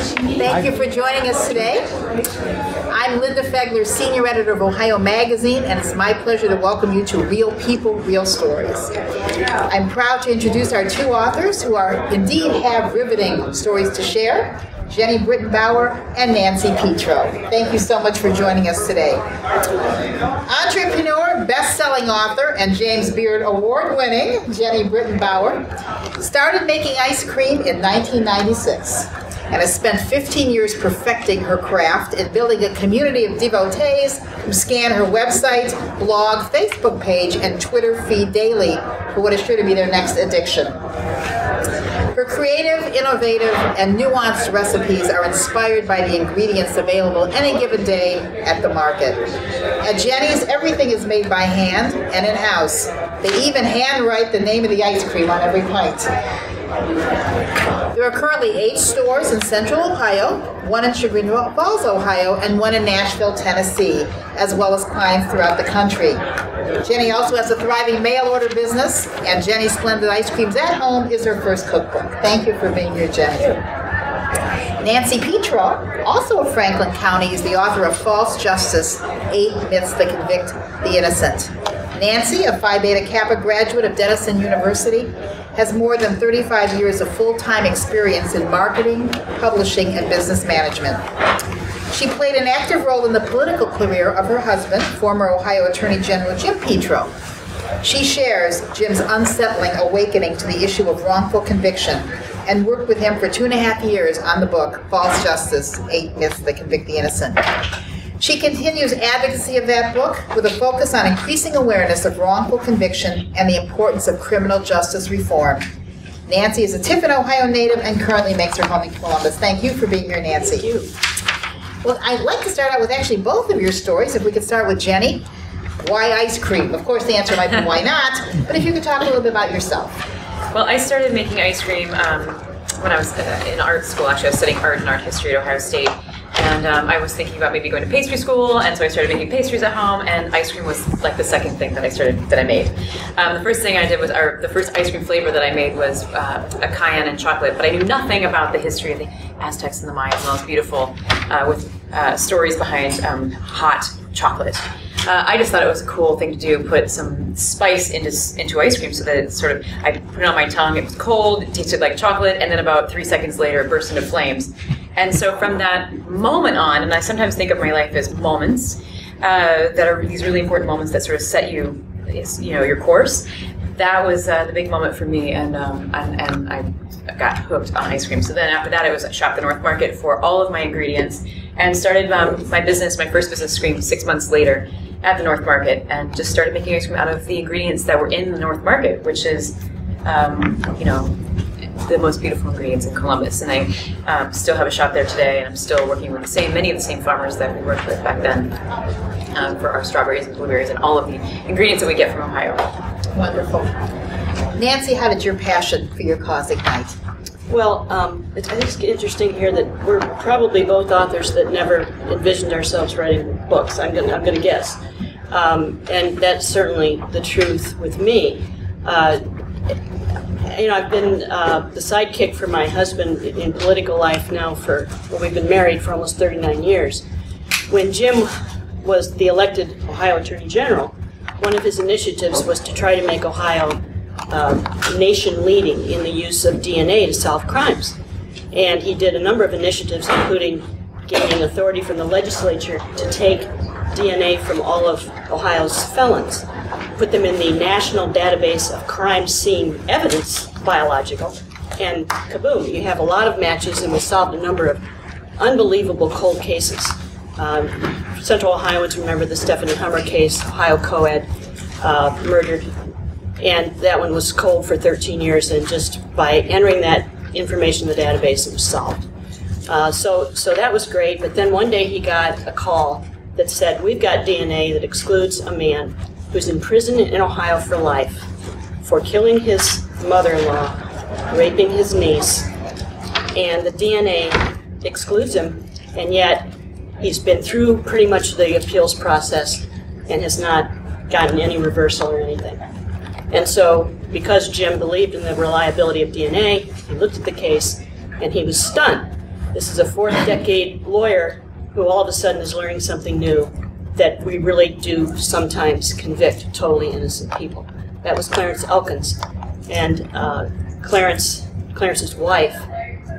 Thank you for joining us today. I'm Linda Fegler, Senior Editor of Ohio Magazine, and it's my pleasure to welcome you to Real People, Real Stories. I'm proud to introduce our two authors who indeed have riveting stories to share, Jeni Britton Bauer and Nancy Petro. Thank you so much for joining us today. Entrepreneur, best-selling author, and James Beard Award-winning Jeni Britton Bauer started making ice cream in 1996 and has spent 15 years perfecting her craft and building a community of devotees who scan her website, blog, Facebook page, and Twitter feed daily for what is sure to be their next addiction. Her creative, innovative, and nuanced recipes are inspired by the ingredients available any given day at the market. At Jeni's, everything is made by hand and in-house. They even handwrite the name of the ice cream on every pint. There are currently 8 stores in Central Ohio, 1 in Chagrin Falls, Ohio, and 1 in Nashville, Tennessee, as well as clients throughout the country. Jeni also has a thriving mail-order business, and Jeni's Splendid Ice Creams at Home is her first cookbook. Thank you for being here, Jeni. Nancy Petro, also of Franklin County, is the author of False Justice, 8 Myths That Convict the Innocent. Nancy, a Phi Beta Kappa graduate of Denison University, has more than 35 years of full-time experience in marketing, publishing, and business management. She played an active role in the political career of her husband, former Ohio Attorney General Jim Petro. She shares Jim's unsettling awakening to the issue of wrongful conviction and worked with him for 2.5 years on the book, False Justice, 8 Myths That Convict the Innocent. She continues advocacy of that book with a focus on increasing awareness of wrongful conviction and the importance of criminal justice reform. Nancy is a Tiffin, Ohio native and currently makes her home in Columbus. Thank you for being here, Nancy. Thank you. Well, I'd like to start out with actually both of your stories. If we could start with Jeni. Why ice cream? Of course, the answer might be why not, but if you could talk a little bit about yourself. Well, I started making ice cream when I was in art school. Actually, I was studying art and art history at Ohio State. And I was thinking about maybe going to pastry school, and so I started making pastries at home, and ice cream was like the second thing that I made. The first thing I did was, the first ice cream flavor that I made was a cayenne and chocolate, but I knew nothing about the history of the Aztecs and the Mayas and all this beautiful, with stories behind hot chocolate. I just thought it was a cool thing to do, put some spice into ice cream so that it sort of, I put it on my tongue, it was cold, it tasted like chocolate, and then about 3 seconds later it burst into flames. And so from that moment on, and I sometimes think of my life as moments that are these really important moments that sort of set you know, your course. That was the big moment for me, and I got hooked on ice cream. So then after that, I was at Shop the North Market for all of my ingredients, and started my first business screen 6 months later at the North Market, and just started making ice cream out of the ingredients that were in the North Market, which is, you know, the most beautiful ingredients in Columbus. And I still have a shop there today, and I'm still working with many of the same farmers that we worked with back then for our strawberries and blueberries and all of the ingredients that we get from Ohio. Wonderful. Nancy, how did your passion for your cause ignite? Well, I think it's interesting here that we're probably both authors that never envisioned ourselves writing books. I'm gonna guess, and that's certainly the truth with me. You know, I've been the sidekick for my husband in political life now we've been married for almost 39 years. When Jim was the elected Ohio Attorney General, one of his initiatives was to try to make Ohio nation leading in the use of DNA to solve crimes. And he did a number of initiatives, including gaining authority from the legislature to take DNA from all of Ohio's felons, put them in the National Database of Crime Scene Evidence, biological, and kaboom, you have a lot of matches, and we solved a number of unbelievable cold cases. Central Ohioans remember the Stephanie Hummer case, Ohio co-ed, murdered, and that one was cold for 13 years, and just by entering that information in the database, it was solved. So that was great, but then one day he got a call that said, we've got DNA that excludes a man who's in prison in Ohio for life for killing his mother-in-law, raping his niece, and the DNA excludes him, and yet he's been through pretty much the appeals process and has not gotten any reversal or anything. And so, because Jim believed in the reliability of DNA, he looked at the case and he was stunned This is a fourth-decade lawyer who all of a sudden is learning something new that we really do sometimes convict totally innocent people. That was Clarence Elkins. And Clarence's wife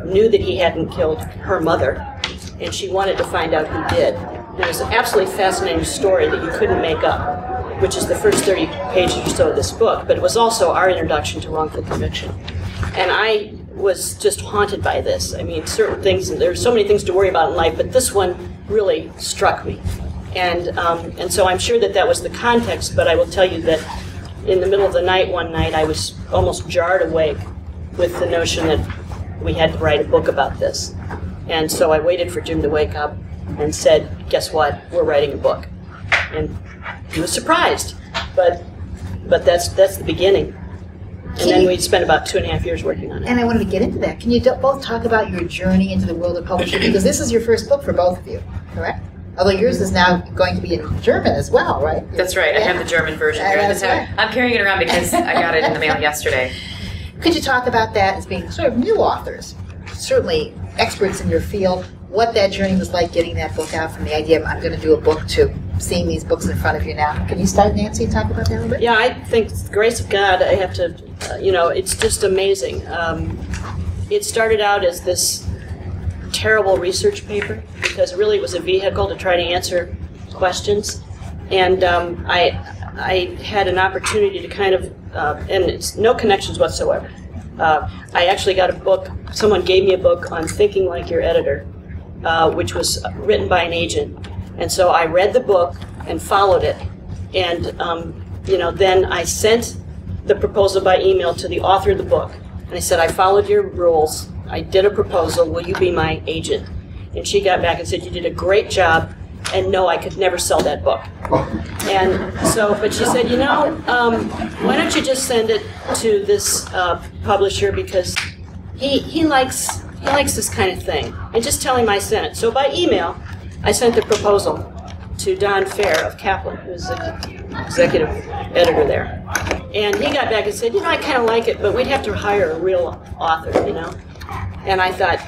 knew that he hadn't killed her mother, and she wanted to find out who did. And it was an absolutely fascinating story that you couldn't make up, which is the first 30 pages or so of this book, but it was also our introduction to wrongful conviction. And I was just haunted by this. I mean, certain things, there's so many things to worry about in life, but this one really struck me. And so I'm sure that that was the context, but I will tell you that in the middle of the night one night, I was almost jarred awake with the notion that we had to write a book about this. And so I waited for Jim to wake up and said, guess what, we're writing a book. And he was surprised, but that's the beginning. And then we spent about 2.5 years working on it. And I wanted to get into that. Can you both talk about your journey into the world of publishing? Because this is your first book for both of you, correct? Although yours is now going to be in German as well, right? That's right. Yeah. I have the German version here. Right. I'm carrying it around because I got it in the mail yesterday. Could you talk about that as being sort of new authors, certainly experts in your field, what that journey was like getting that book out from the idea of I'm going to do a book to seeing these books in front of you now? Can you start, Nancy, and talk about that a little bit? Yeah, I think the grace of God, I have to, it's just amazing. It started out as this terrible research paper because really it was a vehicle to try to answer questions. And I had an opportunity to kind of, and it's no connections whatsoever. I actually got a book, someone gave me a book on thinking like your editor, which was written by an agent. And so I read the book and followed it. And, then I sent the proposal by email to the author of the book. And I said, I followed your rules. I did a proposal. Will you be my agent? And she got back and said, you did a great job. And no, I could never sell that book. And so, but she said, why don't you just send it to this publisher because he likes this kind of thing. And just tell him I sent it. So by email, I sent the proposal to Don Fair of Kaplan, who's the executive editor there. And he got back and said, I kind of like it, but we'd have to hire a real author, And I thought,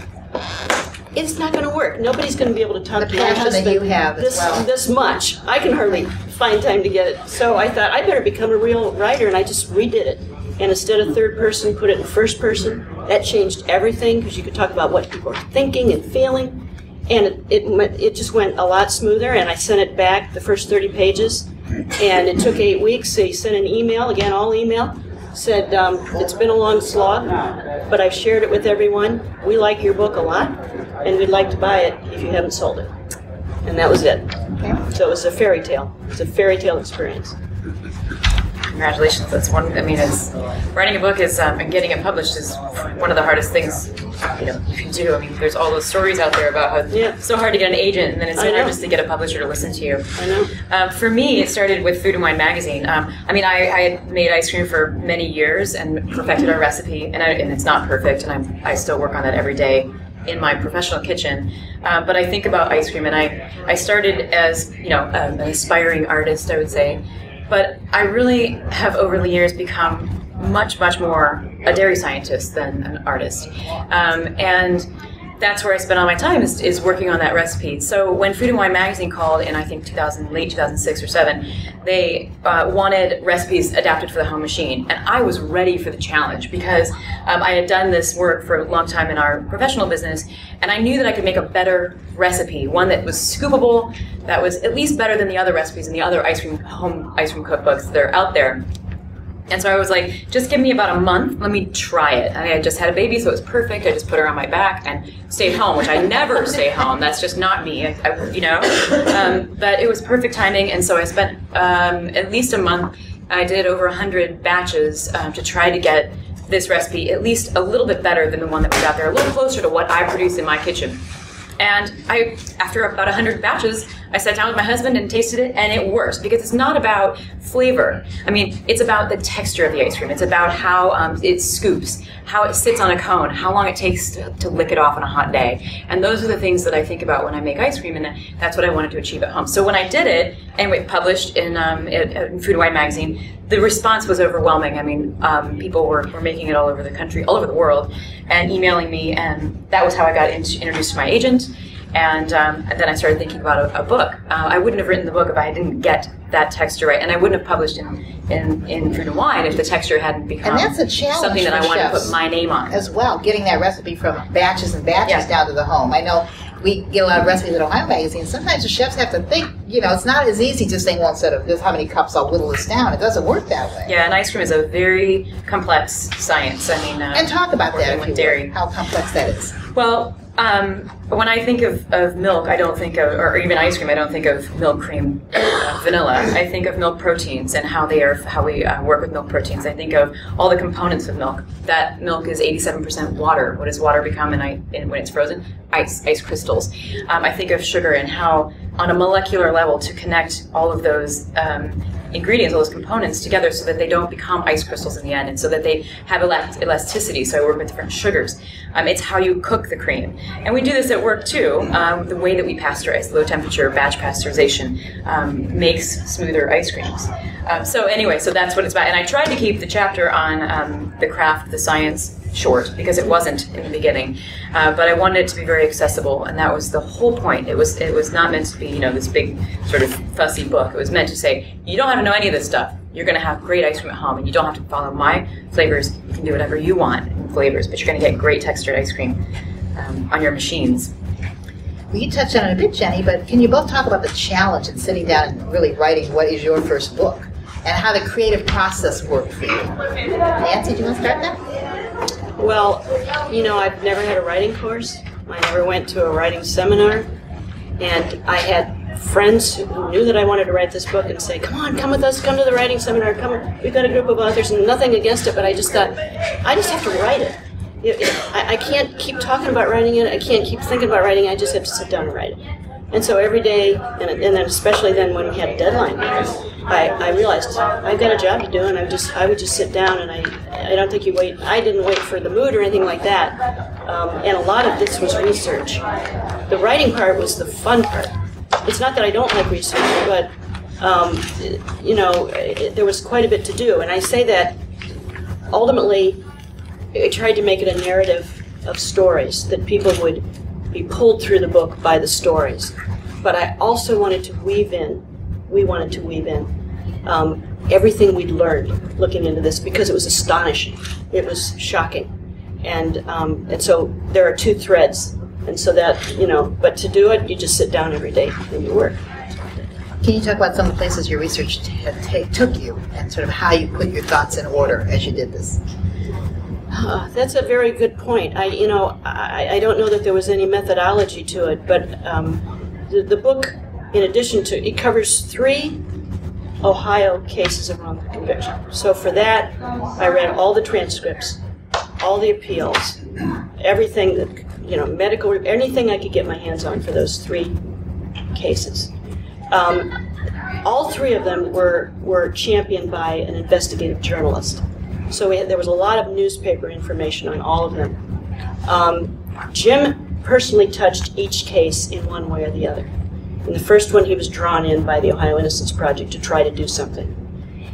it's not going to work. Nobody's going to be able to talk to my husband that you have this much. I can hardly find time to get it. So I thought, I better become a real writer, and I just redid it. And instead of third person, put it in first person. That changed everything, because you could talk about what people are thinking and feeling. And it just went a lot smoother, and I sent it back, the first 30 pages. And it took 8 weeks. So he sent an email, again, all email. Said, it's been a long slog, but I've shared it with everyone. We like your book a lot, and we'd like to buy it if you haven't sold it. And that was it. Okay. So it was a fairy tale. It's a fairy tale experience. Congratulations. That's one. It's writing a book is and getting it published is one of the hardest things you can do. There's all those stories out there about how it's so hard to get an agent, and then it's so hard just to get a publisher to listen to you. I know. For me, it started with Food and Wine magazine. I had made ice cream for many years and perfected our recipe, and it's not perfect, and I still work on that every day in my professional kitchen. But I think about ice cream, and I started as an aspiring artist, I would say. But I really have over the years become much, much more a dairy scientist than an artist. And that's where I spend all my time is working on that recipe. So when Food and Wine magazine called in, I think late 2006 or 7, they wanted recipes adapted for the home machine. And I was ready for the challenge because I had done this work for a long time in our professional business, and I knew that I could make a better recipe, one that was scoopable, that was at least better than the other recipes in the other home ice cream cookbooks that are out there. And so I was like, just give me about a month, let me try it. I had just had a baby, so it was perfect. I just put her on my back and stayed home, which I never stay home. That's just not me, But it was perfect timing, and so I spent at least a month. I did over 100 batches to try to get this recipe at least a little bit better than the one that was out there, a little closer to what I produce in my kitchen. And after about 100 batches, I sat down with my husband and tasted it, and it worked because it's not about flavor. It's about the texture of the ice cream. It's about how it scoops, how it sits on a cone, how long it takes to lick it off on a hot day. And those are the things that I think about when I make ice cream, and that's what I wanted to achieve at home. So when I did it, anyway, published in Food and Wine magazine. The response was overwhelming. I mean, people were making it all over the country, all over the world, and emailing me, and that was how I got introduced to my agent. And then I started thinking about a book. I wouldn't have written the book if I didn't get that texture right, and I wouldn't have published in Food and Wine if the texture hadn't become and that's a challenge something that I wanted to chefs put my name on. As well, getting that recipe from batches and batches down to the home. I know we get a lot of recipes at Ohio magazine. Sometimes the chefs have to think, it's not as easy just saying, well, instead of this, how many cups I'll whittle this down. It doesn't work that way. Yeah, and ice cream is a very complex science. I mean, and talk about that, if you dairy. How complex that is. Well, when I think of milk, I don't think of, or even ice cream, I don't think of milk, cream, vanilla. I think of milk proteins and how we work with milk proteins. I think of all the components of milk. That milk is 87% water. What does water become when it's frozen? Ice crystals. I think of sugar and how, on a molecular level, to connect all of those ingredients, all those components together so that they don't become ice crystals in the end, and so that they have elasticity. So I work with different sugars. It's how you cook the cream. And we do this at work too. The way that we pasteurize, low temperature batch pasteurization, makes smoother ice creams. So that's what it's about. And I tried to keep the chapter on the craft, the science, short, because it wasn't in the beginning, but I wanted it to be very accessible, and that was the whole point. It was not meant to be this big sort of fussy book. It was meant to say, you don't have to know any of this stuff. You're going to have great ice cream at home, and you don't have to follow my flavors. You can do whatever you want in flavors, but you're going to get great textured ice cream on your machines. Well, you touched on it a bit, Jeni, but can you both talk about the challenge in sitting down and really writing what is your first book, and how the creative process worked for you? Nancy, do you want to start that? Well, I've never had a writing course. I never went to a writing seminar. And I had friends who knew that I wanted to write this book and say, come with us, come to the writing seminar, come. We've got a group of authors, and nothing against it, but I just thought, I just have to write it. I can't keep talking about writing it. I can't keep thinking about writing it. I just have to sit down and write it. And so every day, and then especially then when we had a deadline, I realized I've got a job to do, and I would just sit down, and I don't think I didn't wait for the mood or anything like that. And a lot of this was research. The writing part was the fun part. It's not that I don't like research, but there was quite a bit to do. And I say that ultimately, I tried to make it a narrative of stories that people would be pulled through the book by the stories. But I also wanted to weave in, everything we'd learned looking into this, because it was astonishing. It was shocking. And so there are two threads. And so that, but to do it, you just sit down every day and you work. Can you talk about some of the places your research took you, and sort of how you put your thoughts in order as you did this? That's a very good point. I don't know that there was any methodology to it, but the book, in addition to, it covers 3 Ohio cases of wrongful conviction. So for that, I read all the transcripts, all the appeals, everything that, medical, anything I could get my hands on for those 3 cases. All 3 of them were championed by an investigative journalist. So there was a lot of newspaper information on all of them. Jim personally touched each case in one way or the other. In the first one, he was drawn in by the Ohio Innocence Project to try to do something.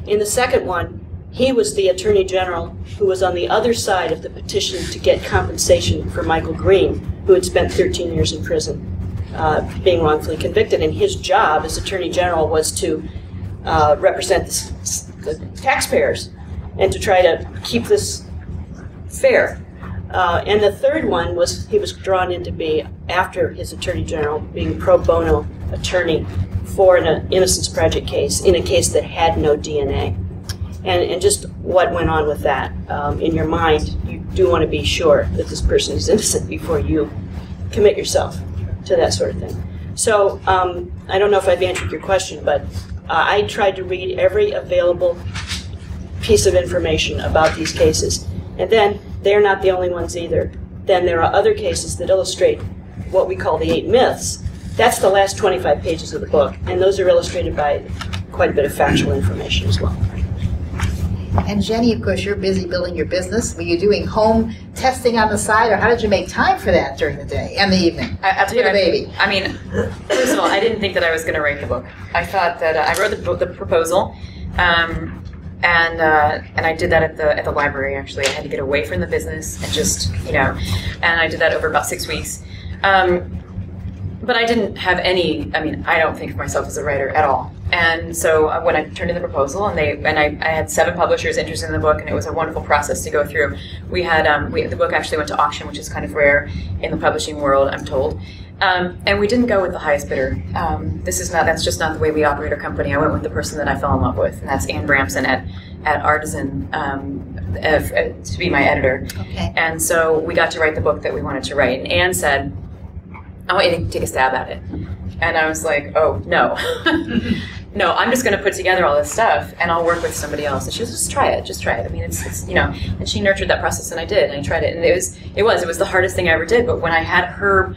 In the second one, he was the Attorney General who was on the other side of the petition to get compensation for Michael Green, who had spent 13 years in prison, being wrongfully convicted. And his job as Attorney General was to represent the taxpayers and to try to keep this fair. And the third one was, he was drawn in to be, after his Attorney General, being pro bono attorney for an Innocence Project case, in a case that had no DNA. And just what went on with that. In your mind, you do want to be sure that this person is innocent before you commit yourself to that sort of thing. So I don't know if I've answered your question, but I tried to read every available piece of information about these cases. And then they're not the only ones either. Then there are other cases that illustrate what we call the 8 myths. That's the last 25 pages of the book, and those are illustrated by quite a bit of factual information as well. And Jeni, of course, you're busy building your business. Were you doing home testing on the side, or how did you make time for that during the day and the evening? I'll tell you, the baby. I mean, first of all, I didn't think that I was going to write the book. I thought that I wrote the proposal, and I did that at the library. Actually, I had to get away from the business and just and I did that over about 6 weeks. But I didn't have any. I mean, I don't think of myself as a writer at all. And so when I turned in the proposal, and I had 7 publishers interested in the book, and it was a wonderful process to go through. We had the book actually went to auction, which is kind of rare in the publishing world, I'm told. And we didn't go with the highest bidder. That's just not the way we operate our company. I went with the person that I fell in love with, and that's Anne Bramson at Artisan to be my editor. Okay. And so we got to write the book that we wanted to write. And Anne said, I want you to take a stab at it. And I was like, oh, no. No, I'm just going to put together all this stuff, and I'll work with somebody else. And she was, just try it. I mean, it's and she nurtured that process, and I did, and I tried it. And it was the hardest thing I ever did. But when I had her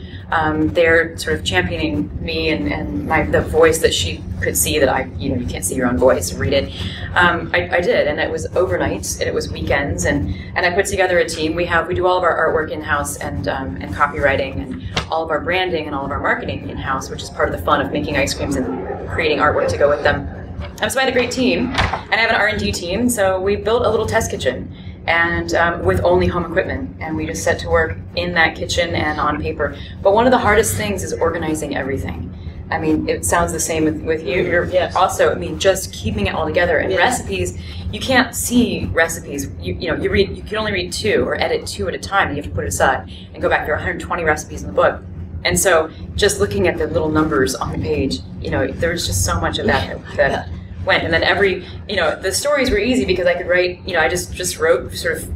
there sort of championing me and the voice that she could see that you can't see your own voice, read it, I did. And it was overnight, and it was weekends, and I put together a team. We do all of our artwork in-house and copywriting and all of our branding and all of our marketing in-house, which is part of the fun of making ice creams and creating artwork to go with them. So I had a great team, and I have an R&D team, so we built a little test kitchen and with only home equipment, and we just set to work in that kitchen and on paper. But one of the hardest things is organizing everything. I mean, it sounds the same with you. You're also, I mean, just keeping it all together. And recipes, you can't see recipes. You can only read 2 or edit 2 at a time, and you have to put it aside and go back. There are 120 recipes in the book. And so just looking at the little numbers on the page, there's just so much of that went. And then the stories were easy because I could write, I just wrote sort of,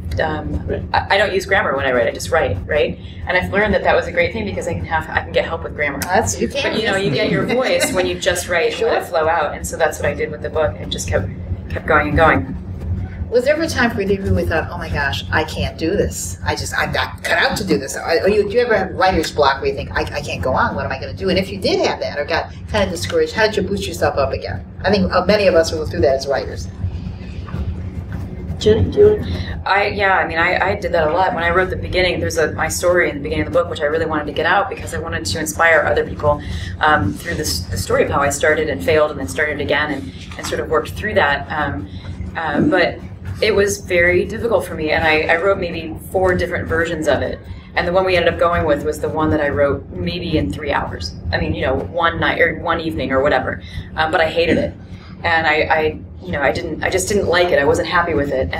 I don't use grammar when I write, I just write, right? And I've learned that was a great thing because I can get help with grammar. But you get your voice when you just write, let it flow out. And so that's what I did with the book. It just kept going and going. Was there ever a time for you that you really thought, oh my gosh, I can't do this. I'm not cut out to do this. Do you ever have writer's block where you think, I can't go on, what am I going to do? And if you did have that or got kind of discouraged, how did you boost yourself up again? I think many of us will go through that as writers. Jeni, do you want to? I did that a lot. When I wrote the beginning, there's my story in the beginning of the book, which I really wanted to get out because I wanted to inspire other people through the story of how I started and failed and then started again and sort of worked through that. But it was very difficult for me, and I wrote maybe 4 different versions of it. And the one we ended up going with was the one that I wrote maybe in 3 hours. I mean, one night or one evening or whatever. But I hated it, and I just didn't like it. I wasn't happy with it,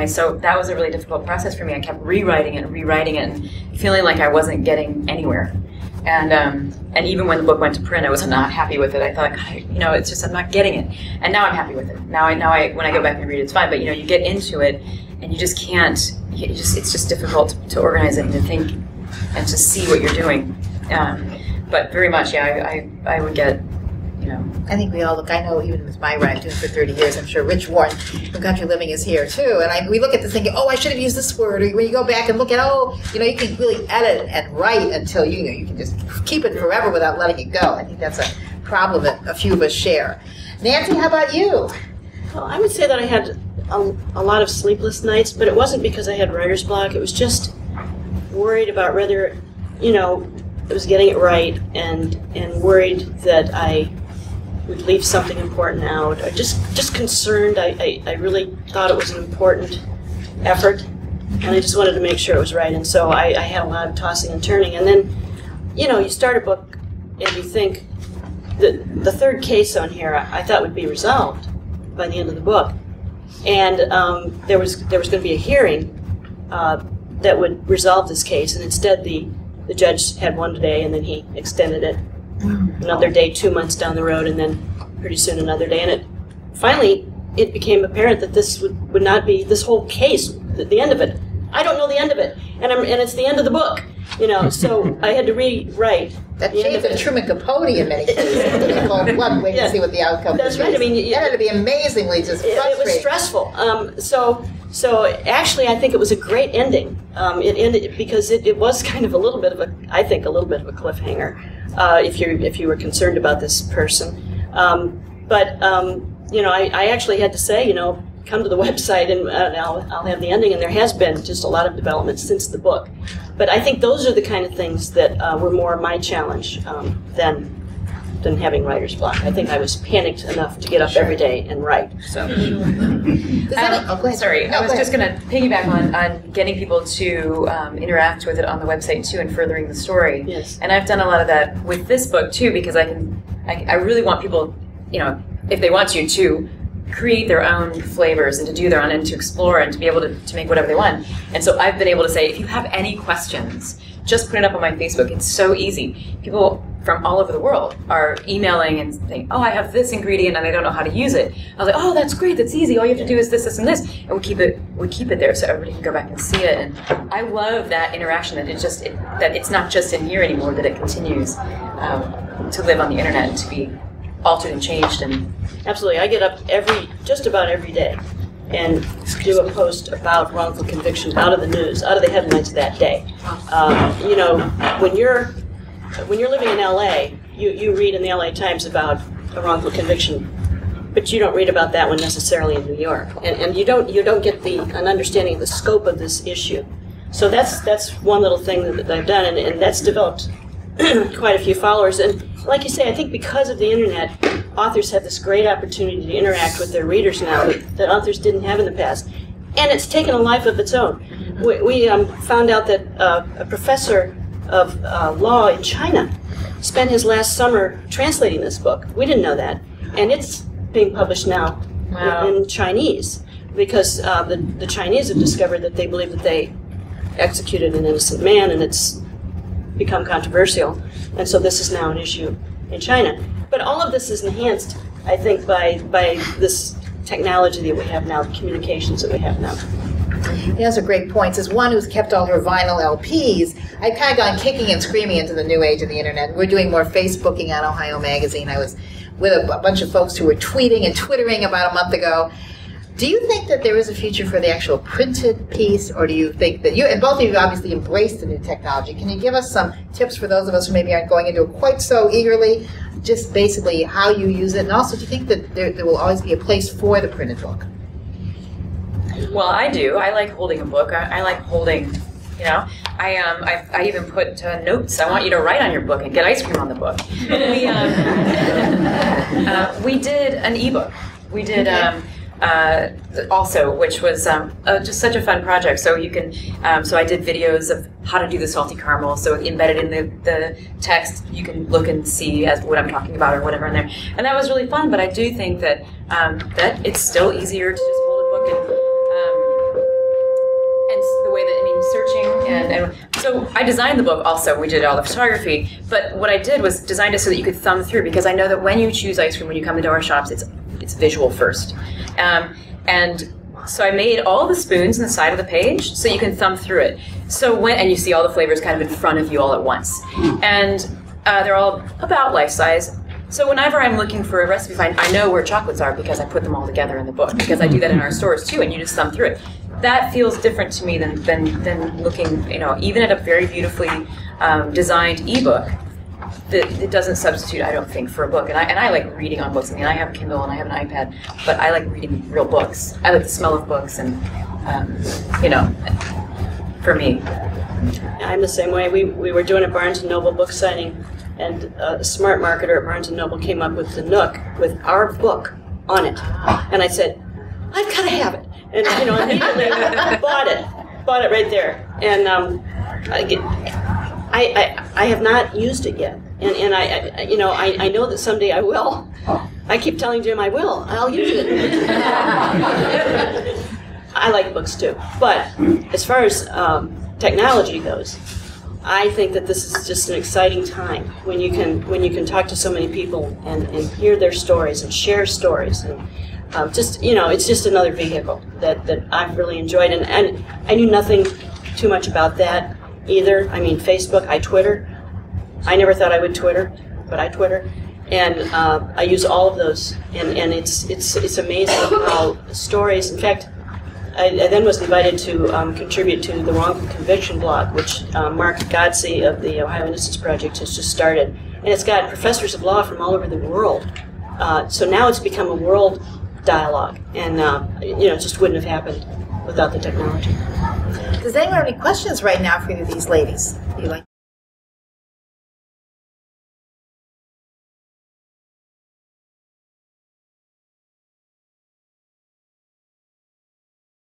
so that was a really difficult process for me. I kept rewriting it and feeling like I wasn't getting anywhere. And even when the book went to print, I was not happy with it. I thought, it's just I'm not getting it. And now I'm happy with it. Now when I go back and read it, it's fine. But you get into it, and you just can't. It's just difficult to organize it and to think and to see what you're doing. But very much, I would get. I think we all look, I know even with my writing, I've been doing it for 30 years, I'm sure Rich Warren from Country Living is here too, and we look at this thinking, I should have used this word, or when you go back and look at, you can really edit and write until you can just keep it forever without letting it go. I think that's a problem that a few of us share. Nancy, how about you? Well, I would say that I had a lot of sleepless nights, but it wasn't because I had writer's block. It was just worried about whether, I was getting it right, and worried that I would leave something important out. Or just concerned. I really thought it was an important effort, and I just wanted to make sure it was right. And so I had a lot of tossing and turning. And then, you start a book and you think the third case on here I thought would be resolved by the end of the book, and there was going to be a hearing that would resolve this case, and instead the judge had one day, and then he extended it another day 2 months down the road, and then pretty soon another day. And finally it became apparent that this would not be this whole case, the end of it. I don't know the end of it, and it's the end of the book, so I had to rewrite. That shades of Truman Capote in many cases. One way to see what the outcome That's right. I mean, that had to be amazingly just frustrating. It was stressful. So actually, I think it was a great ending. It ended because it was kind of a little bit of a cliffhanger. If you were concerned about this person, I actually had to say, come to the website and I'll have the ending, and there has been just a lot of development since the book. But I think those are the kind of things that were more my challenge than having writer's block. I think I was panicked enough to get up every day and write. So, sorry, I was just going to piggyback on getting people to interact with it on the website too, and furthering the story. Yes. And I've done a lot of that with this book too, because I really want people, if they want to create their own flavors and to do their own and to explore and to be able to make whatever they want. And so I've been able to say, if you have any questions, just put it up on my Facebook. It's so easy. People from all over the world are emailing and saying, oh, I have this ingredient and I don't know how to use it. I was like, oh, that's great. That's easy. All you have to do is this, this, and this. And we keep it there so everybody can go back and see it. And I love that interaction, that that it's not just in here anymore, that it continues to live on the internet and to be altered and changed. And absolutely. I get up just about every day and do a post about wrongful conviction out of the news, out of the headlines that day. When you're living in LA, you read in the LA Times about a wrongful conviction, but you don't read about that one necessarily in New York, and you don't get an understanding of the scope of this issue. So that's one little thing that I've done, and that's developed quite a few followers. And like you say, I think because of the internet, authors have this great opportunity to interact with their readers now that authors didn't have in the past. And it's taken a life of its own. We found out that a professor of law in China spent his last summer translating this book. We didn't know that. And it's being published now in Chinese, because the Chinese have discovered that they believe that they executed an innocent man, and it's become controversial. And so this is now an issue in China. But all of this is enhanced, I think, by this technology that we have now, the communications that we have now. Yeah, those are great points. As one who's kept all her vinyl LPs, I've kind of gone kicking and screaming into the new age of the internet. We're doing more Facebooking on Ohio Magazine. I was with a bunch of folks who were tweeting and twittering about a month ago. Do you think that there is a future for the actual printed piece, or do you think that and both of you obviously embraced the new technology. Can you give us some tips for those of us who maybe aren't going into it quite so eagerly, just basically how you use it? And also, do you think that there will always be a place for the printed book? Well, I do. I like holding a book. I like holding, I even put notes. I want you to write on your book and get ice cream on the book. We did an ebook. We did also, which was just such a fun project. So you can, so I did videos of how to do the salty caramel. So embedded in the text, you can look and see as what I'm talking about or whatever in there. And that was really fun. But I do think that that it's still easier to just hold a book and the way that, searching and so I designed the book also. We did all the photography, but what I did was designed it so that you could thumb through, because I know that when you choose ice cream, when you come into our shops, it's visual first. And so I made all the spoons on the side of the page so you can thumb through it. So and you see all the flavors kind of in front of you all at once. And they're all about life size. So whenever I'm looking for a recipe find, I know where chocolates are because I put them all together in the book, because I do that in our stores too, and you just thumb through it. That feels different to me than looking, even at a very beautifully designed ebook. It doesn't substitute, I don't think, for a book. And I like reading on books. I have a Kindle and I have an iPad, but I like reading real books. I like the smell of books, and for me. I'm the same way. We were doing a Barnes & Noble book signing, and a smart marketer at Barnes & Noble came up with the Nook with our book on it. And I said, I've got to have it. And immediately bought it right there. And I have not used it yet, and I know that someday I will. I keep telling Jim I'll use it. I like books too, but as far as technology goes, I think that this is just an exciting time when you can talk to so many people and hear their stories and share stories, and it's just another vehicle that I've really enjoyed, and I knew nothing too much about that either. Facebook, I Twitter. I never thought I would Twitter, but I Twitter, and I use all of those, and it's amazing how stories. In fact, I then was invited to contribute to the wrongful conviction blog, which Mark Godsey of the Ohio Innocence Project has just started, and it's got professors of law from all over the world. So now it's become a world dialogue, and it just wouldn't have happened without the technology. Does anyone have any questions right now for either of these ladies? You like?